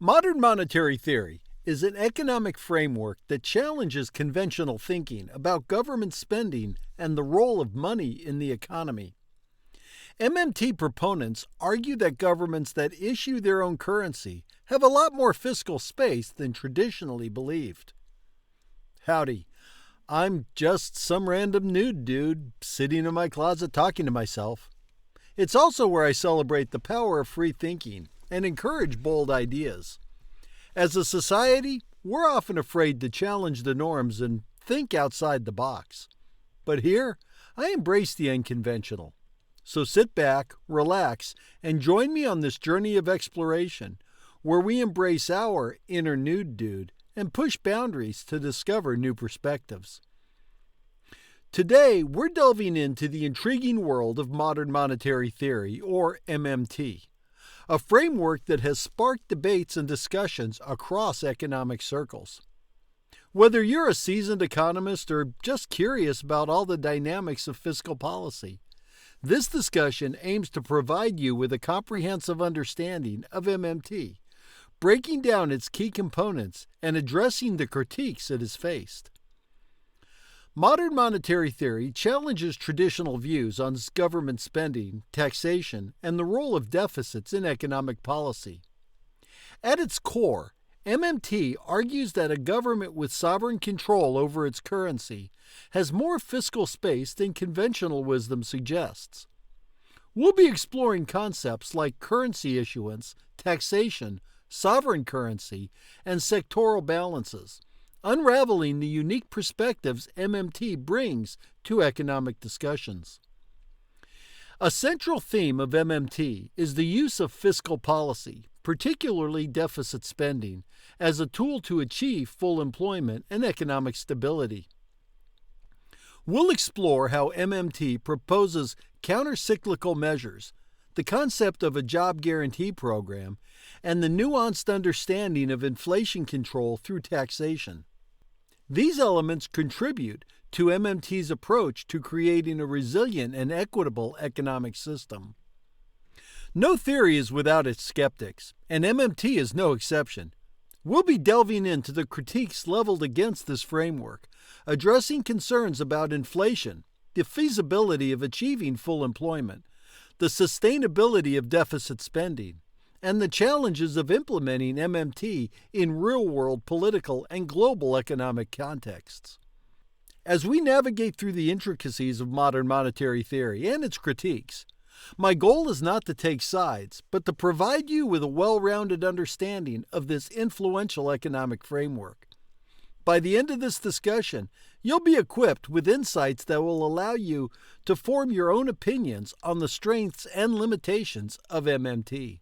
Modern monetary theory is an economic framework that challenges conventional thinking about government spending and the role of money in the economy. MMT proponents argue that governments that issue their own currency have a lot more fiscal space than traditionally believed. Howdy, I'm just some random nude dude sitting in my closet talking to myself. It's also where I celebrate the power of free thinking and encourage bold ideas. As a society, we're often afraid to challenge the norms and think outside the box. But here, I embrace the unconventional. So sit back, relax, and join me on this journey of exploration, where we embrace our inner nude dude and push boundaries to discover new perspectives. Today, we're delving into the intriguing world of modern monetary theory, or MMT, a framework that has sparked debates and discussions across economic circles. Whether you're a seasoned economist or just curious about all the dynamics of fiscal policy, this discussion aims to provide you with a comprehensive understanding of MMT, breaking down its key components and addressing the critiques it has faced. Modern monetary theory challenges traditional views on government spending, taxation, and the role of deficits in economic policy. At its core, MMT argues that a government with sovereign control over its currency has more fiscal space than conventional wisdom suggests. We'll be exploring concepts like currency issuance, taxation, sovereign currency, and sectoral balances, unraveling the unique perspectives MMT brings to economic discussions. A central theme of MMT is the use of fiscal policy, particularly deficit spending, as a tool to achieve full employment and economic stability. We'll explore how MMT proposes counter-cyclical measures, the concept of a job guarantee program, and the nuanced understanding of inflation control through taxation. These elements contribute to MMT's approach to creating a resilient and equitable economic system. No theory is without its skeptics, and MMT is no exception. We'll be delving into the critiques leveled against this framework, addressing concerns about inflation, the feasibility of achieving full employment, the sustainability of deficit spending, and the challenges of implementing MMT in real-world political and global economic contexts. As we navigate through the intricacies of modern monetary theory and its critiques, my goal is not to take sides, but to provide you with a well-rounded understanding of this influential economic framework. By the end of this discussion, you'll be equipped with insights that will allow you to form your own opinions on the strengths and limitations of MMT.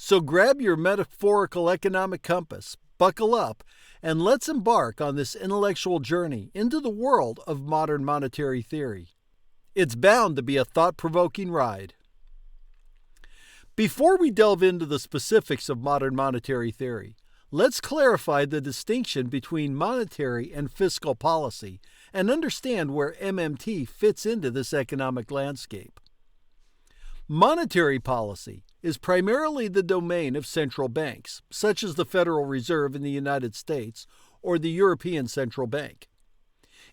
So grab your metaphorical economic compass, buckle up, and let's embark on this intellectual journey into the world of modern monetary theory. It's bound to be a thought-provoking ride. Before we delve into the specifics of modern monetary theory, let's clarify the distinction between monetary and fiscal policy and understand where MMT fits into this economic landscape. Monetary policy is primarily the domain of central banks, such as the Federal Reserve in the United States or the European Central Bank.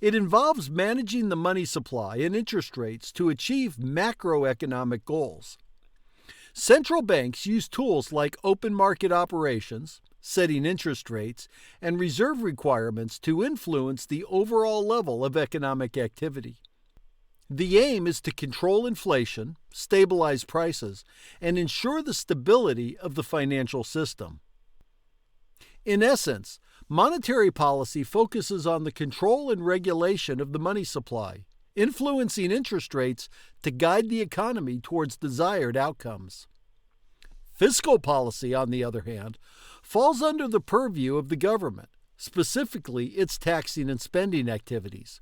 It involves managing the money supply and interest rates to achieve macroeconomic goals. Central banks use tools like open market operations, setting interest rates, and reserve requirements to influence the overall level of economic activity. The aim is to control inflation, stabilize prices, and ensure the stability of the financial system. In essence, monetary policy focuses on the control and regulation of the money supply, influencing interest rates to guide the economy towards desired outcomes. Fiscal policy, on the other hand, falls under the purview of the government, specifically its taxing and spending activities.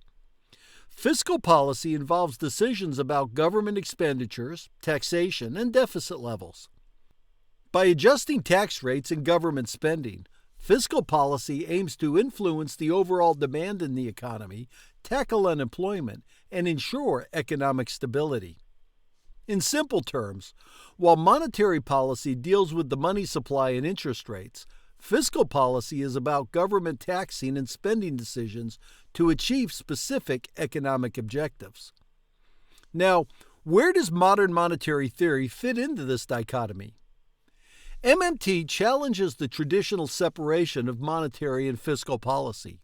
Fiscal policy involves decisions about government expenditures, taxation, and deficit levels. By adjusting tax rates and government spending, fiscal policy aims to influence the overall demand in the economy, tackle unemployment, and ensure economic stability. In simple terms, while monetary policy deals with the money supply and interest rates, fiscal policy is about government taxing and spending decisions to achieve specific economic objectives. Now, where does modern monetary theory fit into this dichotomy? MMT challenges the traditional separation of monetary and fiscal policy.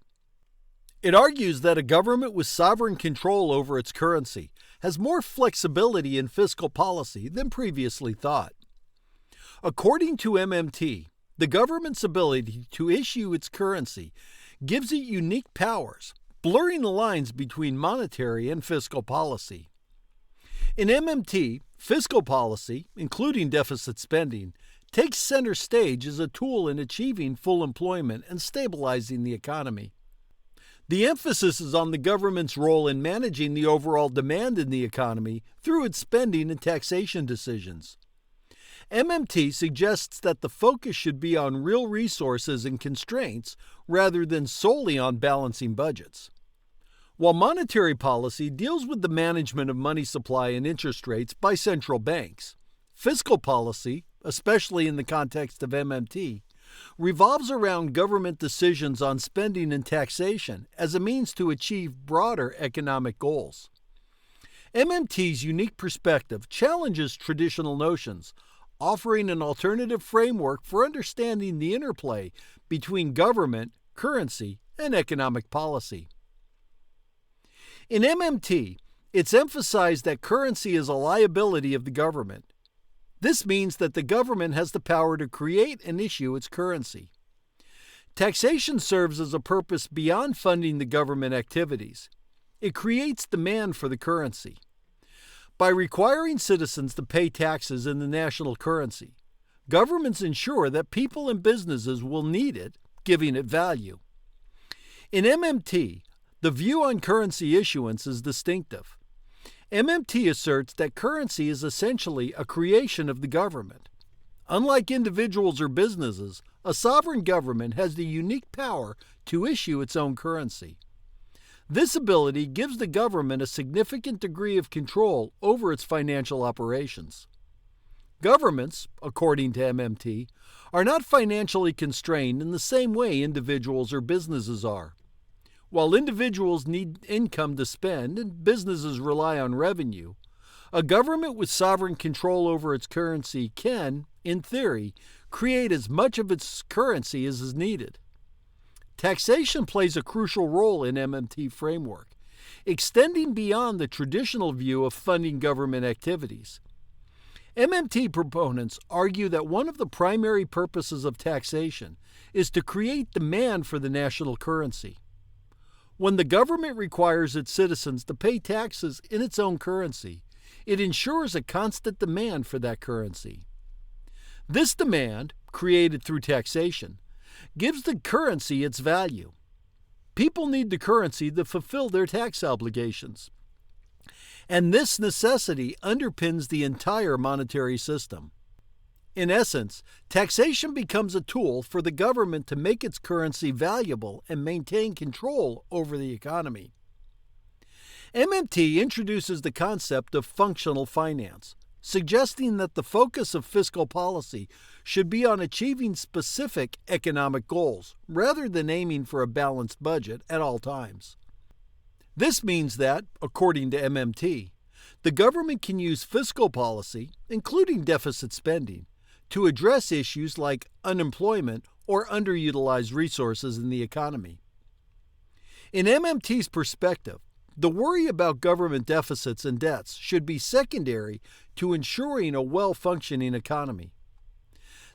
It argues that a government with sovereign control over its currency has more flexibility in fiscal policy than previously thought. According to MMT, the government's ability to issue its currency gives it unique powers, blurring the lines between monetary and fiscal policy. In MMT, fiscal policy, including deficit spending, takes center stage as a tool in achieving full employment and stabilizing the economy. The emphasis is on the government's role in managing the overall demand in the economy through its spending and taxation decisions. MMT suggests that the focus should be on real resources and constraints rather than solely on balancing budgets. While monetary policy deals with the management of money supply and interest rates by central banks, fiscal policy, especially in the context of MMT, revolves around government decisions on spending and taxation as a means to achieve broader economic goals. MMT's unique perspective challenges traditional notions, offering an alternative framework for understanding the interplay between government, currency, and economic policy. In MMT, it's emphasized that currency is a liability of the government. This means that the government has the power to create and issue its currency. Taxation serves as a purpose beyond funding the government activities. It creates demand for the currency. By requiring citizens to pay taxes in the national currency, governments ensure that people and businesses will need it, giving it value. In MMT, the view on currency issuance is distinctive. MMT asserts that currency is essentially a creation of the government. Unlike individuals or businesses, a sovereign government has the unique power to issue its own currency. This ability gives the government a significant degree of control over its financial operations. Governments, according to MMT, are not financially constrained in the same way individuals or businesses are. While individuals need income to spend and businesses rely on revenue, a government with sovereign control over its currency can, in theory, create as much of its currency as is needed. Taxation plays a crucial role in MMT framework, extending beyond the traditional view of funding government activities. MMT proponents argue that one of the primary purposes of taxation is to create demand for the national currency. When the government requires its citizens to pay taxes in its own currency, it ensures a constant demand for that currency. This demand, created through taxation, gives the currency its value. People need the currency to fulfill their tax obligations. And this necessity underpins the entire monetary system. In essence, taxation becomes a tool for the government to make its currency valuable and maintain control over the economy. MMT introduces the concept of functional finance, suggesting that the focus of fiscal policy should be on achieving specific economic goals rather than aiming for a balanced budget at all times. This means that, according to MMT, the government can use fiscal policy, including deficit spending, to address issues like unemployment or underutilized resources in the economy. In MMT's perspective, the worry about government deficits and debts should be secondary to ensuring a well-functioning economy.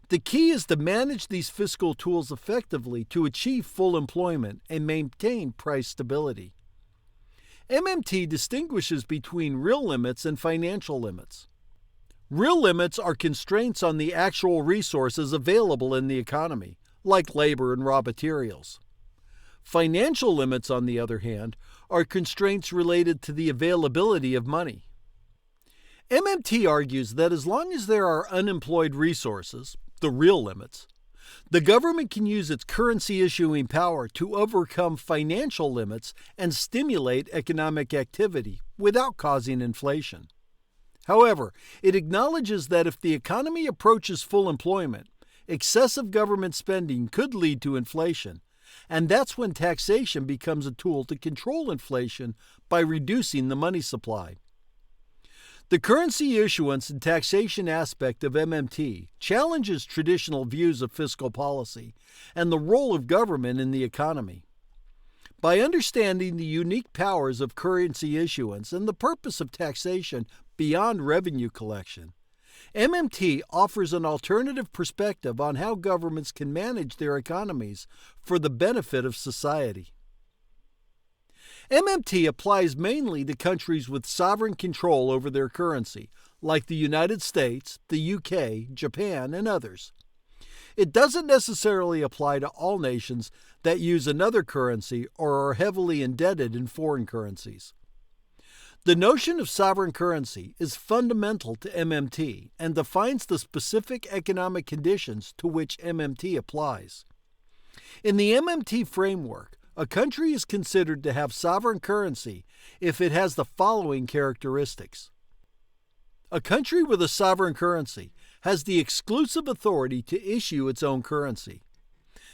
The key is to manage these fiscal tools effectively to achieve full employment and maintain price stability. MMT distinguishes between real limits and financial limits. Real limits are constraints on the actual resources available in the economy, like labor and raw materials. Financial limits, on the other hand, are constraints related to the availability of money. MMT argues that as long as there are unemployed resources, the real limits, the government can use its currency issuing power to overcome financial limits and stimulate economic activity without causing inflation. However, it acknowledges that if the economy approaches full employment, excessive government spending could lead to inflation, and that's when taxation becomes a tool to control inflation by reducing the money supply. The currency issuance and taxation aspect of MMT challenges traditional views of fiscal policy and the role of government in the economy. By understanding the unique powers of currency issuance and the purpose of taxation beyond revenue collection, MMT offers an alternative perspective on how governments can manage their economies for the benefit of society. MMT applies mainly to countries with sovereign control over their currency, like the United States, the UK, Japan, and others. It doesn't necessarily apply to all nations that use another currency or are heavily indebted in foreign currencies. The notion of sovereign currency is fundamental to MMT and defines the specific economic conditions to which MMT applies. In the MMT framework, a country is considered to have sovereign currency if it has the following characteristics. A country with a sovereign currency has the exclusive authority to issue its own currency.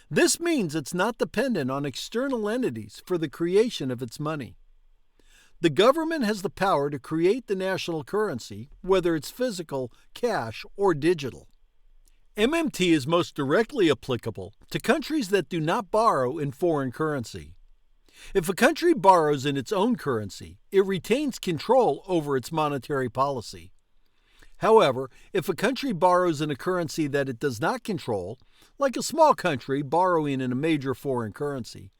This means it's not dependent on external entities for the creation of its money. The government has the power to create the national currency, whether it's physical, cash, or digital. MMT is most directly applicable to countries that do not borrow in foreign currency. If a country borrows in its own currency, it retains control over its monetary policy. However, if a country borrows in a currency that it does not control, like a small country borrowing in a major foreign currency,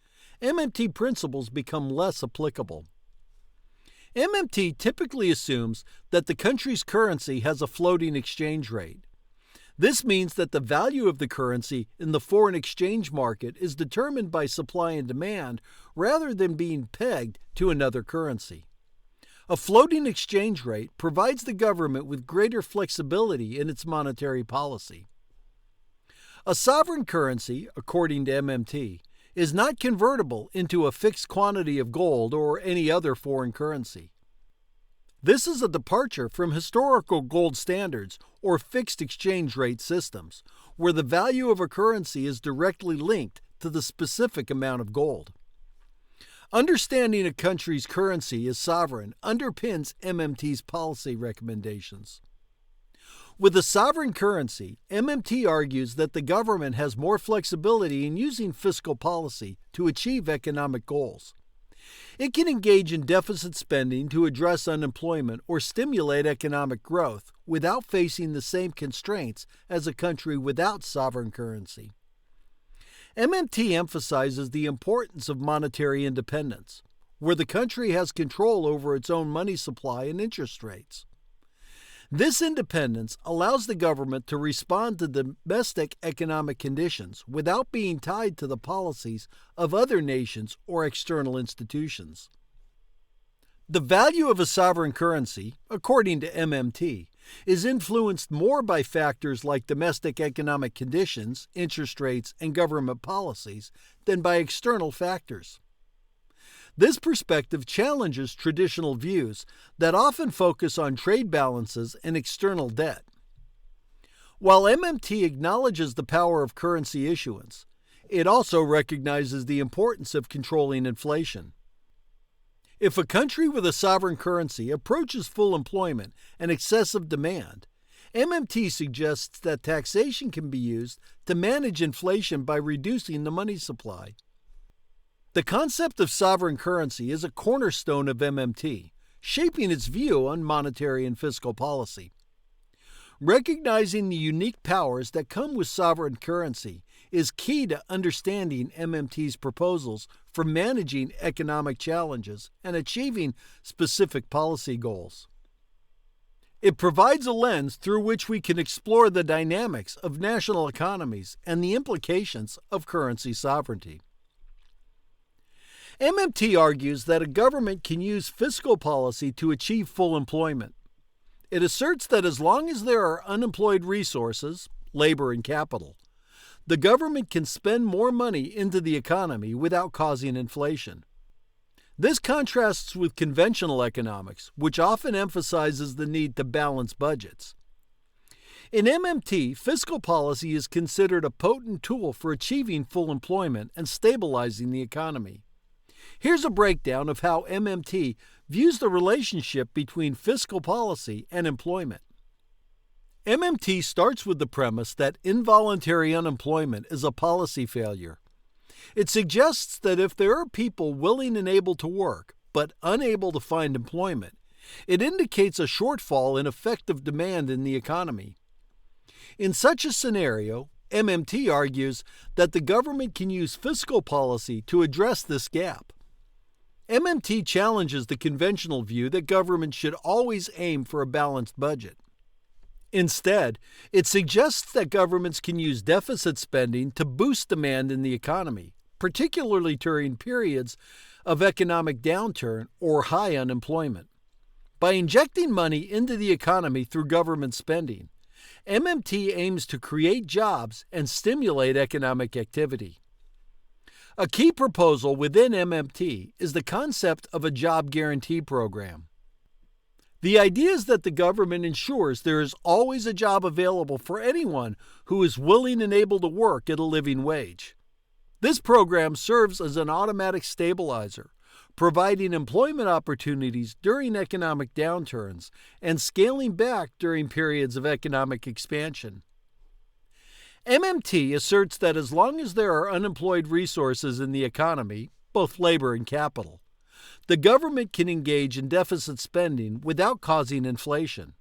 MMT principles become less applicable. MMT typically assumes that the country's currency has a floating exchange rate. This means that the value of the currency in the foreign exchange market is determined by supply and demand rather than being pegged to another currency. A floating exchange rate provides the government with greater flexibility in its monetary policy. A sovereign currency, according to MMT, is not convertible into a fixed quantity of gold or any other foreign currency. This is a departure from historical gold standards or fixed exchange rate systems, where the value of a currency is directly linked to the specific amount of gold. Understanding a country's currency as sovereign underpins MMT's policy recommendations. With a sovereign currency, MMT argues that the government has more flexibility in using fiscal policy to achieve economic goals. It can engage in deficit spending to address unemployment or stimulate economic growth without facing the same constraints as a country without sovereign currency. MMT emphasizes the importance of monetary independence, where the country has control over its own money supply and interest rates. This independence allows the government to respond to domestic economic conditions without being tied to the policies of other nations or external institutions. The value of a sovereign currency, according to MMT, is influenced more by factors like domestic economic conditions, interest rates, and government policies than by external factors. This perspective challenges traditional views that often focus on trade balances and external debt. While MMT acknowledges the power of currency issuance, it also recognizes the importance of controlling inflation. If a country with a sovereign currency approaches full employment and excessive demand, MMT suggests that taxation can be used to manage inflation by reducing the money supply. The concept of sovereign currency is a cornerstone of MMT, shaping its view on monetary and fiscal policy. Recognizing the unique powers that come with sovereign currency is key to understanding MMT's proposals for managing economic challenges and achieving specific policy goals. It provides a lens through which we can explore the dynamics of national economies and the implications of currency sovereignty. MMT argues that a government can use fiscal policy to achieve full employment. It asserts that as long as there are unemployed resources, labor and capital, the government can spend more money into the economy without causing inflation. This contrasts with conventional economics, which often emphasizes the need to balance budgets. In MMT, fiscal policy is considered a potent tool for achieving full employment and stabilizing the economy. Here's a breakdown of how MMT views the relationship between fiscal policy and employment. MMT starts with the premise that involuntary unemployment is a policy failure. It suggests that if there are people willing and able to work, but unable to find employment, it indicates a shortfall in effective demand in the economy. In such a scenario, MMT argues that the government can use fiscal policy to address this gap. MMT challenges the conventional view that government should always aim for a balanced budget. Instead, it suggests that governments can use deficit spending to boost demand in the economy, particularly during periods of economic downturn or high unemployment. By injecting money into the economy through government spending, MMT aims to create jobs and stimulate economic activity. A key proposal within MMT is the concept of a job guarantee program. The idea is that the government ensures there is always a job available for anyone who is willing and able to work at a living wage. This program serves as an automatic stabilizer, providing employment opportunities during economic downturns and scaling back during periods of economic expansion. MMT asserts that as long as there are unemployed resources in the economy, both labor and capital, the government can engage in deficit spending without causing inflation.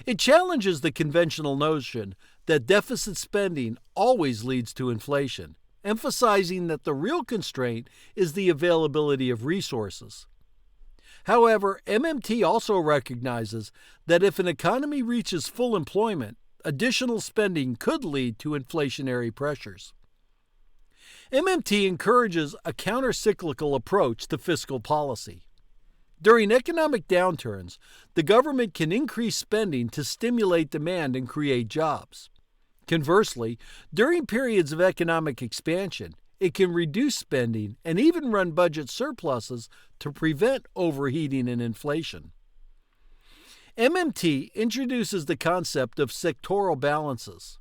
It challenges the conventional notion that deficit spending always leads to inflation, emphasizing that the real constraint is the availability of resources. However, MMT also recognizes that if an economy reaches full employment, additional spending could lead to inflationary pressures. MMT encourages a counter-cyclical approach to fiscal policy. During economic downturns, the government can increase spending to stimulate demand and create jobs. Conversely, during periods of economic expansion, it can reduce spending and even run budget surpluses to prevent overheating and inflation. MMT introduces the concept of sectoral balances,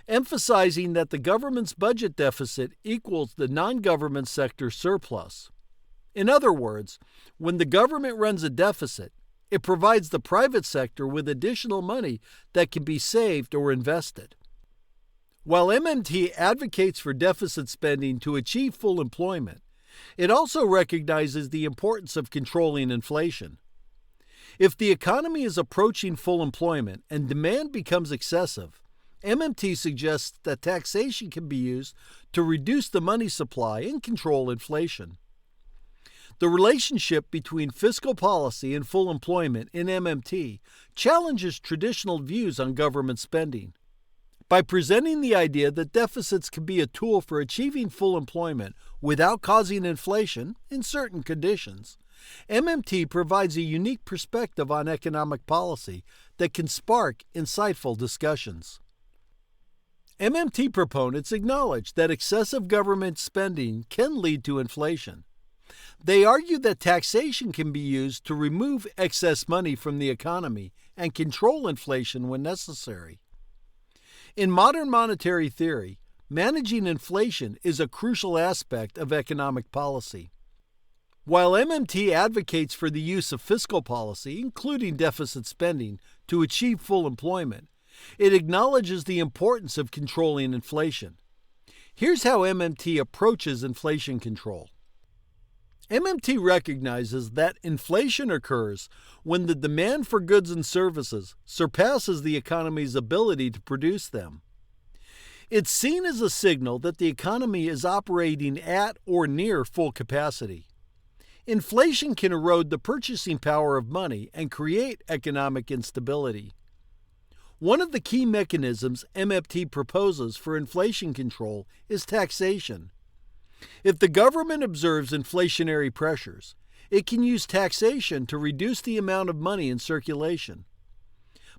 emphasizing that the government's budget deficit equals the non-government sector surplus. In other words, when the government runs a deficit, it provides the private sector with additional money that can be saved or invested. While MMT advocates for deficit spending to achieve full employment, it also recognizes the importance of controlling inflation. If the economy is approaching full employment and demand becomes excessive, MMT suggests that taxation can be used to reduce the money supply and control inflation. The relationship between fiscal policy and full employment in MMT challenges traditional views on government spending. By presenting the idea that deficits can be a tool for achieving full employment without causing inflation in certain conditions, MMT provides a unique perspective on economic policy that can spark insightful discussions. MMT proponents acknowledge that excessive government spending can lead to inflation. They argue that taxation can be used to remove excess money from the economy and control inflation when necessary. In modern monetary theory, managing inflation is a crucial aspect of economic policy. While MMT advocates for the use of fiscal policy, including deficit spending, to achieve full employment, it acknowledges the importance of controlling inflation. Here's how MMT approaches inflation control. MMT recognizes that inflation occurs when the demand for goods and services surpasses the economy's ability to produce them. It's seen as a signal that the economy is operating at or near full capacity. Inflation can erode the purchasing power of money and create economic instability. One of the key mechanisms MMT proposes for inflation control is taxation. If the government observes inflationary pressures, it can use taxation to reduce the amount of money in circulation.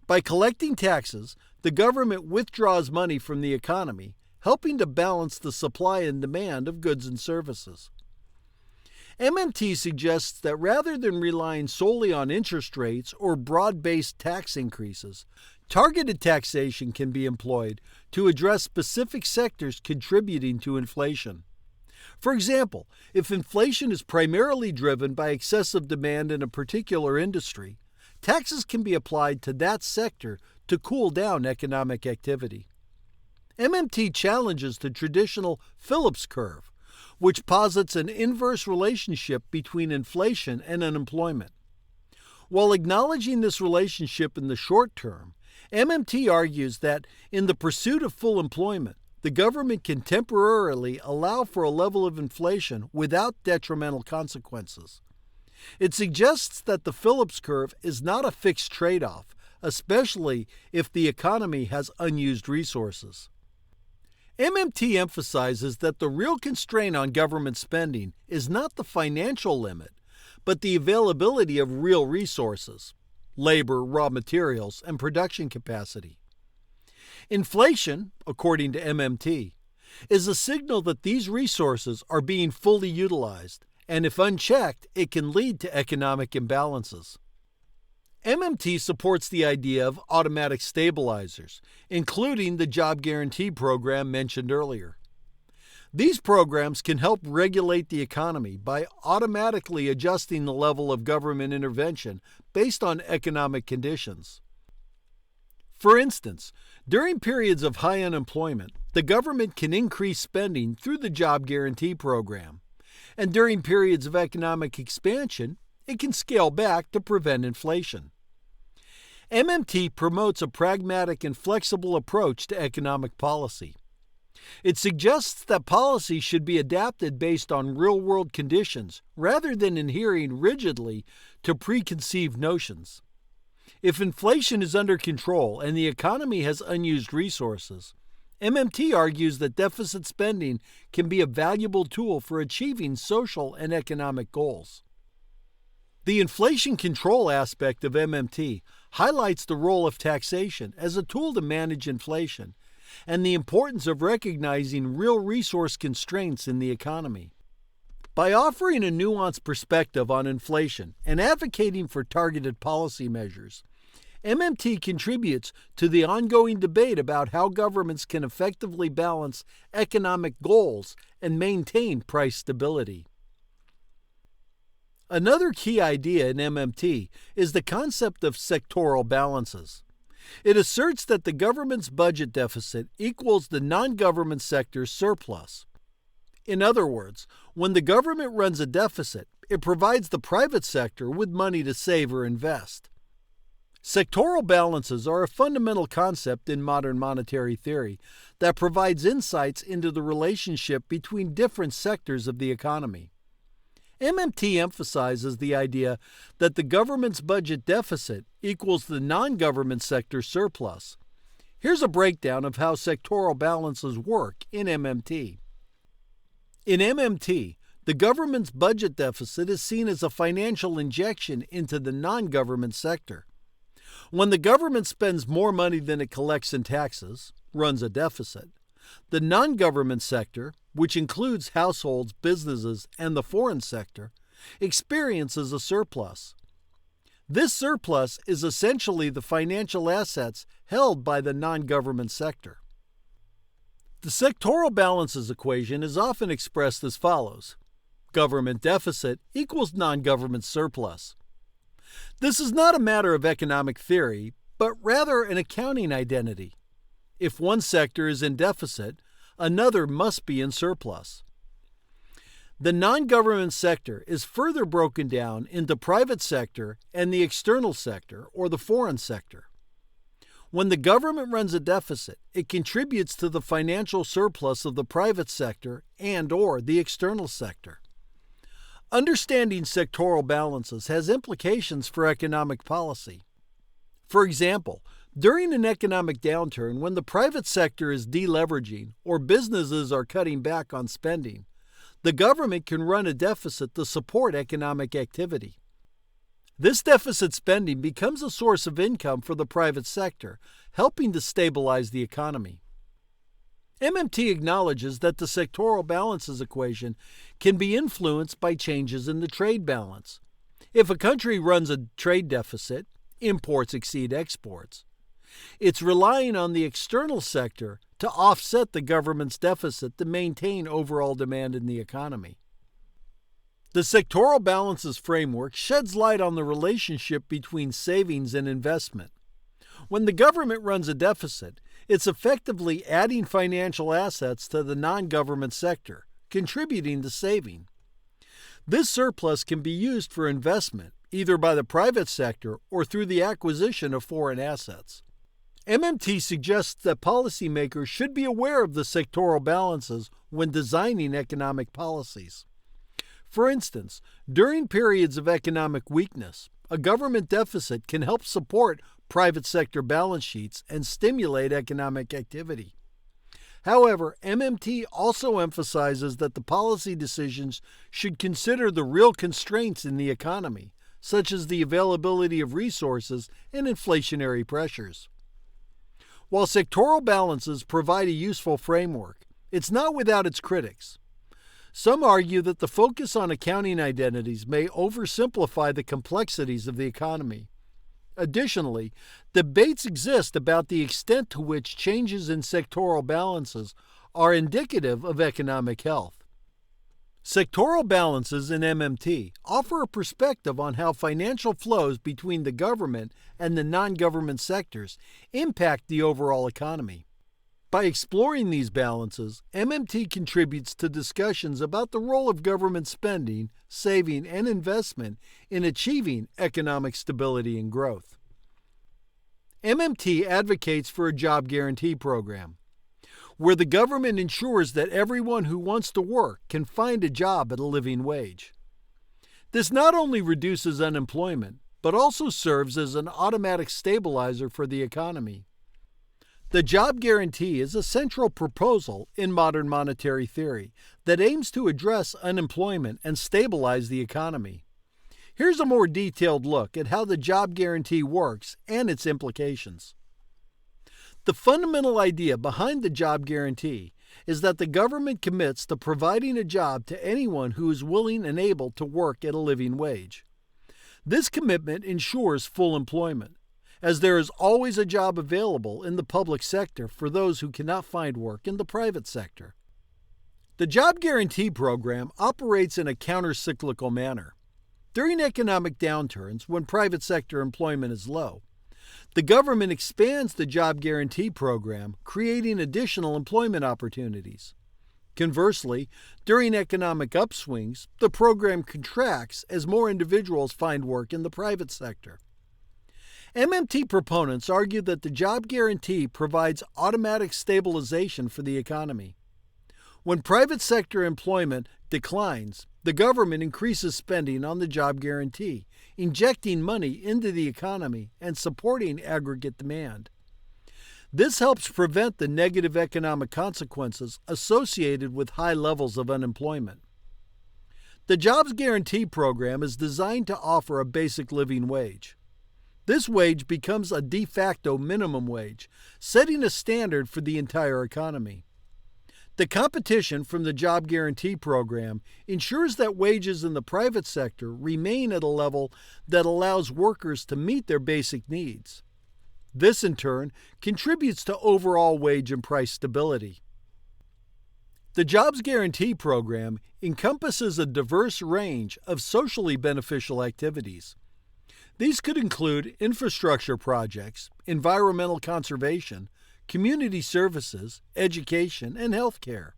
By collecting taxes, the government withdraws money from the economy, helping to balance the supply and demand of goods and services. MMT suggests that rather than relying solely on interest rates or broad-based tax increases, targeted taxation can be employed to address specific sectors contributing to inflation. For example, if inflation is primarily driven by excessive demand in a particular industry, taxes can be applied to that sector to cool down economic activity. MMT challenges the traditional Phillips curve, which posits an inverse relationship between inflation and unemployment. While acknowledging this relationship in the short term, MMT argues that in the pursuit of full employment, the government can temporarily allow for a level of inflation without detrimental consequences. It suggests that the Phillips curve is not a fixed trade-off, especially if the economy has unused resources. MMT emphasizes that the real constraint on government spending is not the financial limit, but the availability of real resources, labor, raw materials, and production capacity. Inflation, according to MMT, is a signal that these resources are being fully utilized, and if unchecked, it can lead to economic imbalances. MMT supports the idea of automatic stabilizers, including the Job Guarantee Program mentioned earlier. These programs can help regulate the economy by automatically adjusting the level of government intervention based on economic conditions. For instance, during periods of high unemployment, the government can increase spending through the Job Guarantee Program, and during periods of economic expansion, it can scale back to prevent inflation. MMT promotes a pragmatic and flexible approach to economic policy. It suggests that policy should be adapted based on real-world conditions rather than adhering rigidly to preconceived notions. If inflation is under control and the economy has unused resources, MMT argues that deficit spending can be a valuable tool for achieving social and economic goals. The inflation control aspect of MMT highlights the role of taxation as a tool to manage inflation and the importance of recognizing real resource constraints in the economy. By offering a nuanced perspective on inflation and advocating for targeted policy measures, MMT contributes to the ongoing debate about how governments can effectively balance economic goals and maintain price stability. Another key idea in MMT is the concept of sectoral balances. It asserts that the government's budget deficit equals the non-government sector's surplus. In other words, when the government runs a deficit, it provides the private sector with money to save or invest. Sectoral balances are a fundamental concept in modern monetary theory that provides insights into the relationship between different sectors of the economy. MMT emphasizes the idea that the government's budget deficit equals the non-government sector's surplus. Here's a breakdown of how sectoral balances work in MMT. In MMT, the government's budget deficit is seen as a financial injection into the non-government sector. When the government spends more money than it collects in taxes, runs a deficit, the non-government sector, which includes households, businesses, and the foreign sector, experiences a surplus. This surplus is essentially the financial assets held by the non-government sector. The sectoral balances equation is often expressed as follows: government deficit equals non-government surplus. This is not a matter of economic theory, but rather an accounting identity. If one sector is in deficit, another must be in surplus. The non-government sector is further broken down into private sector and the external sector, or the foreign sector. When the government runs a deficit, it contributes to the financial surplus of the private sector and/or the external sector. Understanding sectoral balances has implications for economic policy. For example, during an economic downturn, when the private sector is deleveraging or businesses are cutting back on spending, the government can run a deficit to support economic activity. This deficit spending becomes a source of income for the private sector, helping to stabilize the economy. MMT acknowledges that the sectoral balances equation can be influenced by changes in the trade balance. If a country runs a trade deficit, imports exceed exports. It's relying on the external sector to offset the government's deficit to maintain overall demand in the economy. The Sectoral Balances framework sheds light on the relationship between savings and investment. When the government runs a deficit, it's effectively adding financial assets to the non-government sector, contributing to saving. This surplus can be used for investment, either by the private sector or through the acquisition of foreign assets. MMT suggests that policymakers should be aware of the sectoral balances when designing economic policies. For instance, during periods of economic weakness, a government deficit can help support private sector balance sheets and stimulate economic activity. However, MMT also emphasizes that the policy decisions should consider the real constraints in the economy, such as the availability of resources and inflationary pressures. While sectoral balances provide a useful framework, it's not without its critics. Some argue that the focus on accounting identities may oversimplify the complexities of the economy. Additionally, debates exist about the extent to which changes in sectoral balances are indicative of economic health. Sectoral balances in MMT offer a perspective on how financial flows between the government and the non-government sectors impact the overall economy. By exploring these balances, MMT contributes to discussions about the role of government spending, saving, and investment in achieving economic stability and growth. MMT advocates for a job guarantee program, where the government ensures that everyone who wants to work can find a job at a living wage. This not only reduces unemployment, but also serves as an automatic stabilizer for the economy. The job guarantee is a central proposal in modern monetary theory that aims to address unemployment and stabilize the economy. Here's a more detailed look at how the job guarantee works and its implications. The fundamental idea behind the job guarantee is that the government commits to providing a job to anyone who is willing and able to work at a living wage. This commitment ensures full employment, as there is always a job available in the public sector for those who cannot find work in the private sector. The job guarantee program operates in a counter-cyclical manner. During economic downturns, when private sector employment is low, the government expands the job guarantee program, creating additional employment opportunities. Conversely, during economic upswings, the program contracts as more individuals find work in the private sector. MMT proponents argue that the job guarantee provides automatic stabilization for the economy. When private sector employment declines, the government increases spending on the job guarantee, injecting money into the economy and supporting aggregate demand. This helps prevent the negative economic consequences associated with high levels of unemployment. The Jobs Guarantee Program is designed to offer a basic living wage. This wage becomes a de facto minimum wage, setting a standard for the entire economy. The competition from the Job Guarantee Program ensures that wages in the private sector remain at a level that allows workers to meet their basic needs. This, in turn, contributes to overall wage and price stability. The Jobs Guarantee Program encompasses a diverse range of socially beneficial activities. These could include infrastructure projects, environmental conservation, community services, education, and health care.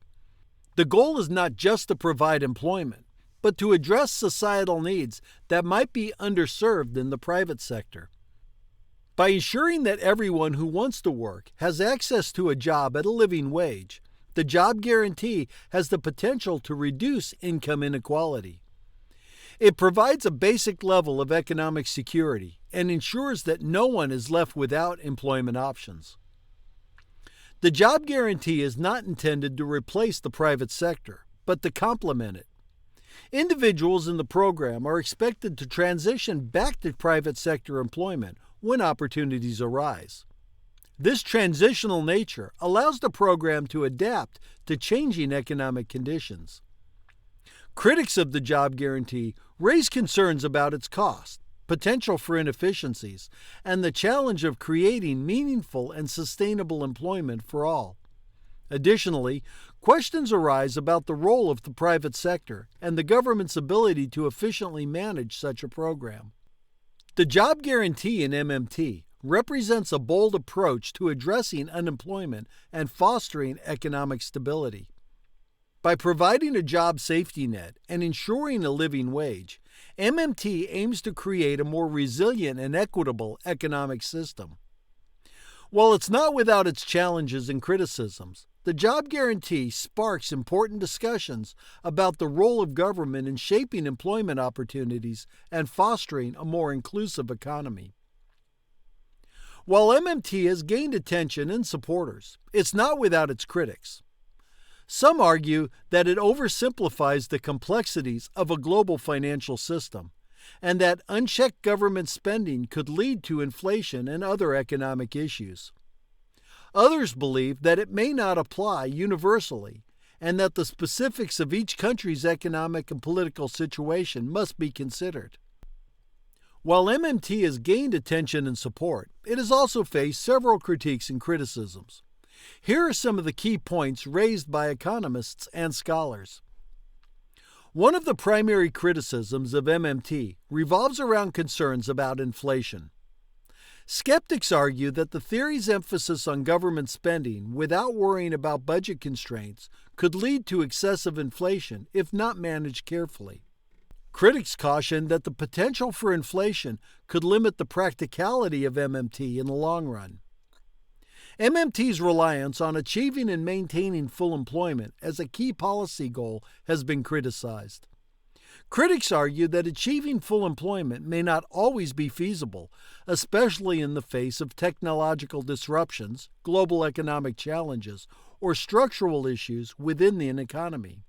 The goal is not just to provide employment, but to address societal needs that might be underserved in the private sector. By ensuring that everyone who wants to work has access to a job at a living wage, the job guarantee has the potential to reduce income inequality. It provides a basic level of economic security and ensures that no one is left without employment options. The job guarantee is not intended to replace the private sector, but to complement it. Individuals in the program are expected to transition back to private sector employment when opportunities arise. This transitional nature allows the program to adapt to changing economic conditions. Critics of the job guarantee raise concerns about its cost, potential for inefficiencies, and the challenge of creating meaningful and sustainable employment for all. Additionally, questions arise about the role of the private sector and the government's ability to efficiently manage such a program. The job guarantee in MMT represents a bold approach to addressing unemployment and fostering economic stability. By providing a job safety net and ensuring a living wage, MMT aims to create a more resilient and equitable economic system. While it's not without its challenges and criticisms, the job guarantee sparks important discussions about the role of government in shaping employment opportunities and fostering a more inclusive economy. While MMT has gained attention and supporters, it's not without its critics. Some argue that it oversimplifies the complexities of a global financial system, and that unchecked government spending could lead to inflation and other economic issues. Others believe that it may not apply universally, and that the specifics of each country's economic and political situation must be considered. While MMT has gained attention and support, it has also faced several critiques and criticisms. Here are some of the key points raised by economists and scholars. One of the primary criticisms of MMT revolves around concerns about inflation. Skeptics argue that the theory's emphasis on government spending without worrying about budget constraints could lead to excessive inflation if not managed carefully. Critics caution that the potential for inflation could limit the practicality of MMT in the long run. MMT's reliance on achieving and maintaining full employment as a key policy goal has been criticized. Critics argue that achieving full employment may not always be feasible, especially in the face of technological disruptions, global economic challenges, or structural issues within an economy.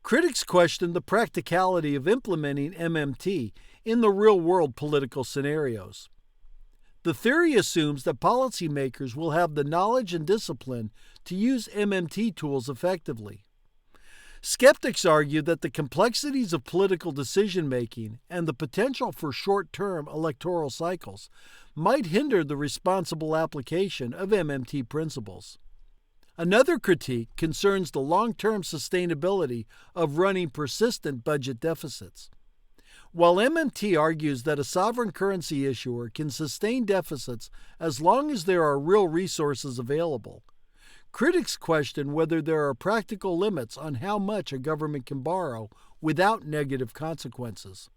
Critics question the practicality of implementing MMT in the real-world political scenarios. The theory assumes that policymakers will have the knowledge and discipline to use MMT tools effectively. Skeptics argue that the complexities of political decision-making and the potential for short-term electoral cycles might hinder the responsible application of MMT principles. Another critique concerns the long-term sustainability of running persistent budget deficits. While MMT argues that a sovereign currency issuer can sustain deficits as long as there are real resources available, critics question whether there are practical limits on how much a government can borrow without negative consequences.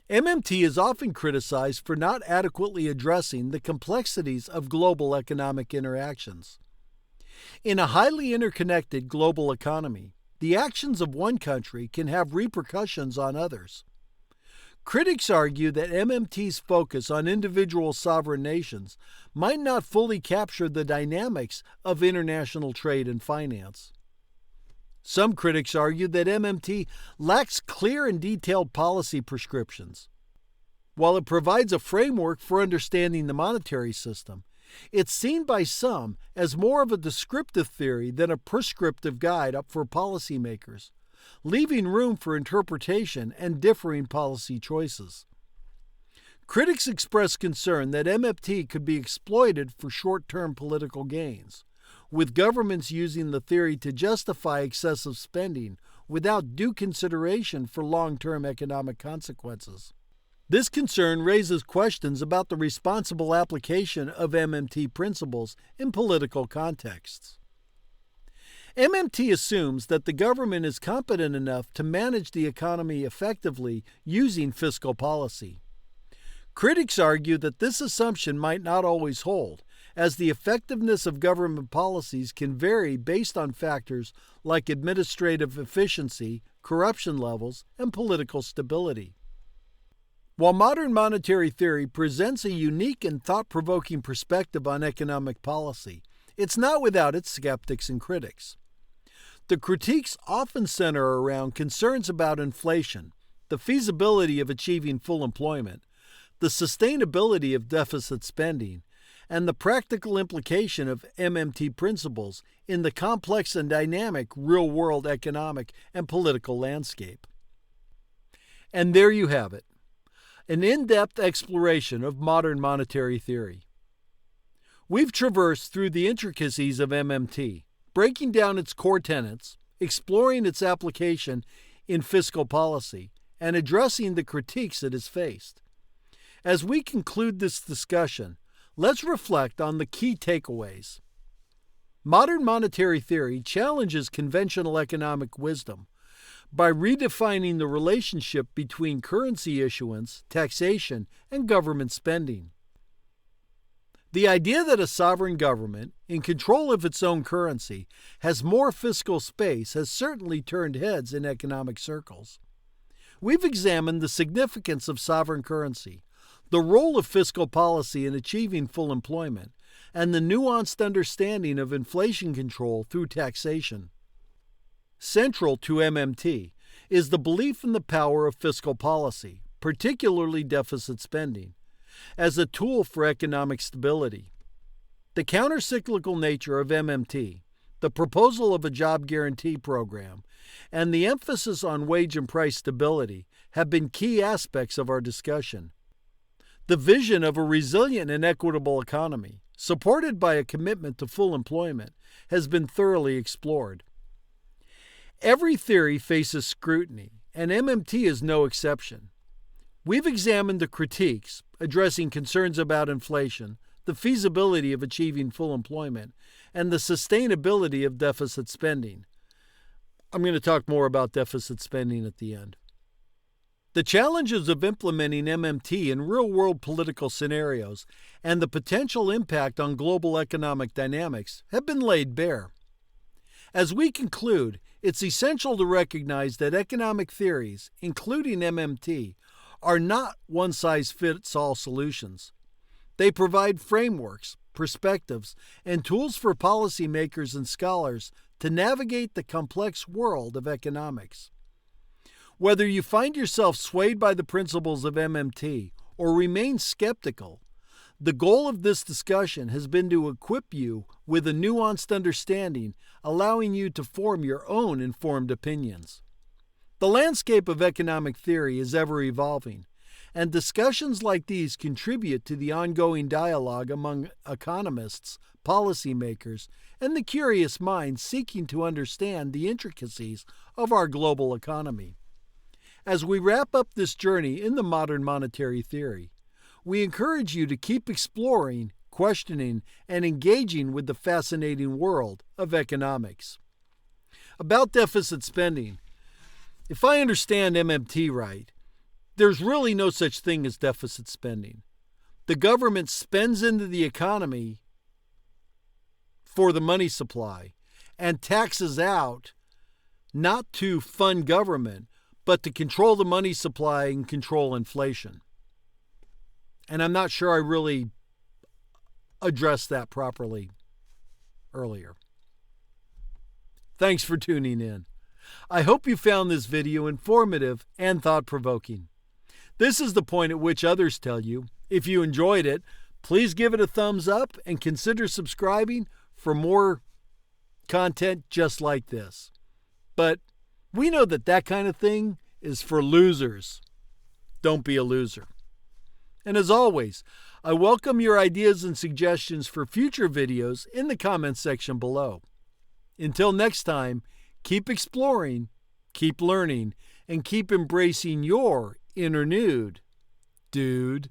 MMT is often criticized for not adequately addressing the complexities of global economic interactions. In a highly interconnected global economy, the actions of one country can have repercussions on others. Critics argue that MMT's focus on individual sovereign nations might not fully capture the dynamics of international trade and finance. Some critics argue that MMT lacks clear and detailed policy prescriptions. While it provides a framework for understanding the monetary system, it's seen by some as more of a descriptive theory than a prescriptive guide for policymakers, leaving room for interpretation and differing policy choices. Critics express concern that MMT could be exploited for short-term political gains, with governments using the theory to justify excessive spending without due consideration for long-term economic consequences. This concern raises questions about the responsible application of MMT principles in political contexts. MMT assumes that the government is competent enough to manage the economy effectively using fiscal policy. Critics argue that this assumption might not always hold, as the effectiveness of government policies can vary based on factors like administrative efficiency, corruption levels, and political stability. While modern monetary theory presents a unique and thought-provoking perspective on economic policy, it's not without its skeptics and critics. The critiques often center around concerns about inflation, the feasibility of achieving full employment, the sustainability of deficit spending, and the practical implication of MMT principles in the complex and dynamic real-world economic and political landscape. And there you have it, an in-depth exploration of modern monetary theory. We've traversed through the intricacies of MMT, breaking down its core tenets, exploring its application in fiscal policy, and addressing the critiques it has faced. As we conclude this discussion, let's reflect on the key takeaways. Modern monetary theory challenges conventional economic wisdom by redefining the relationship between currency issuance, taxation, and government spending. The idea that a sovereign government, in control of its own currency, has more fiscal space has certainly turned heads in economic circles. We've examined the significance of sovereign currency, the role of fiscal policy in achieving full employment, and the nuanced understanding of inflation control through taxation. Central to MMT is the belief in the power of fiscal policy, particularly deficit spending, as a tool for economic stability. The countercyclical nature of MMT, the proposal of a job guarantee program, and the emphasis on wage and price stability have been key aspects of our discussion. The vision of a resilient and equitable economy, supported by a commitment to full employment, has been thoroughly explored. Every theory faces scrutiny, and MMT is no exception. We've examined the critiques, addressing concerns about inflation, the feasibility of achieving full employment, and the sustainability of deficit spending. I'm going to talk more about deficit spending at the end. The challenges of implementing MMT in real-world political scenarios and the potential impact on global economic dynamics have been laid bare. As we conclude, it's essential to recognize that economic theories, including MMT, are not one-size-fits-all solutions. They provide frameworks, perspectives, and tools for policymakers and scholars to navigate the complex world of economics. Whether you find yourself swayed by the principles of MMT or remain skeptical, the goal of this discussion has been to equip you with a nuanced understanding, allowing you to form your own informed opinions. The landscape of economic theory is ever evolving, and discussions like these contribute to the ongoing dialogue among economists, policymakers, and the curious minds seeking to understand the intricacies of our global economy. As we wrap up this journey in the modern monetary theory, we encourage you to keep exploring, questioning, and engaging with the fascinating world of economics. About deficit spending, if I understand MMT right, there's really no such thing as deficit spending. The government spends into the economy for the money supply and taxes out not to fund government, but to control the money supply and control inflation. And I'm not sure I really addressed that properly earlier. Thanks for tuning in. I hope you found this video informative and thought-provoking. This is the point at which others tell you, if you enjoyed it, please give it a thumbs up and consider subscribing for more content just like this. But we know that kind of thing is for losers. Don't be a loser. And as always, I welcome your ideas and suggestions for future videos in the comments section below. Until next time, keep exploring, keep learning, and keep embracing your inner nude, dude.